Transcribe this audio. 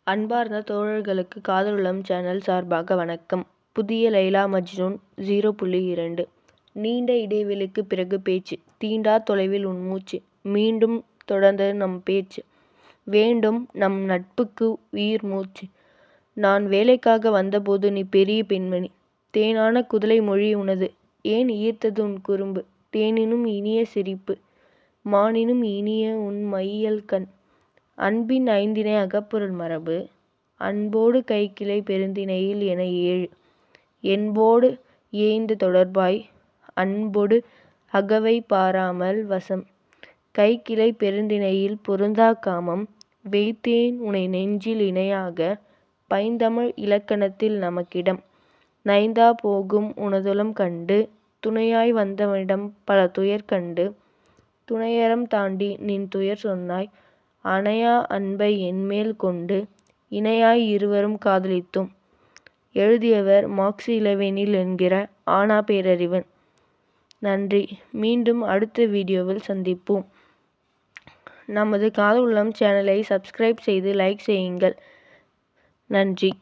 அன்பார்ந்த தோழர்களுக்கு காதலுள்ளம் சேனல் சார்பாக வணக்கம். புதிய லைலா மஜ்னூன் 0.2 நீண்ட இடைவெளிக்கு பிறகு பேச்சு. தீண்டா தொலைவில் உன் மூச்சு. மீண்டும் தொடர்ந்தது நம் பேச்சு. வேண்டும் நம் நட்புக்கு உயிர் மூச்சு. நான் வேலைக்காக வந்தபோது நீ பெரிய பெண்மணி. தேனான குதலை மொழி உனது. ஏன் ஈர்த்தது உன் குறும்பு. தேனினும் இனிய சிரிப்பு. மானினும் இனிய உன் மையல் கண். அன்பின் ஐந்திணை அகப்பொருள் மரபு. அன்போடு கைக்கிளை பெருந்திணையில் என 7 என்போடு ஏய்ந்த தொடர்பாய் அன்பொடு அகவை பாராமல் வசம். கைக்கிளை பெருந்திணையில் பொருந்தா காமம் வைத்தேன் உனை நெஞ்சில் இணையாக பைந்தமிழ் இலக்கணத்தில் நமக்கிடம். நைந்தா போகும் உனதுளம் கண்டு துணையாய் வந்தவனிடம் பல துயர் கண்டு துணையறம் தாண்டி நின் துயர் சொன்னாய். அணையா அன்பை என்மேல் கொண்டு இணையாய் இருவரும் காதலித்தோம். எழுதியவர் மார்க்ஸ் இளவேனில் என்கிற ஆனா பேரறிவன். நன்றி. மீண்டும் அடுத்த வீடியோவில் சந்திப்போம். நமது காதலுள்ளம் சேனலை சப்ஸ்கிரைப் செய்து லைக் செய்யுங்கள். நன்றி.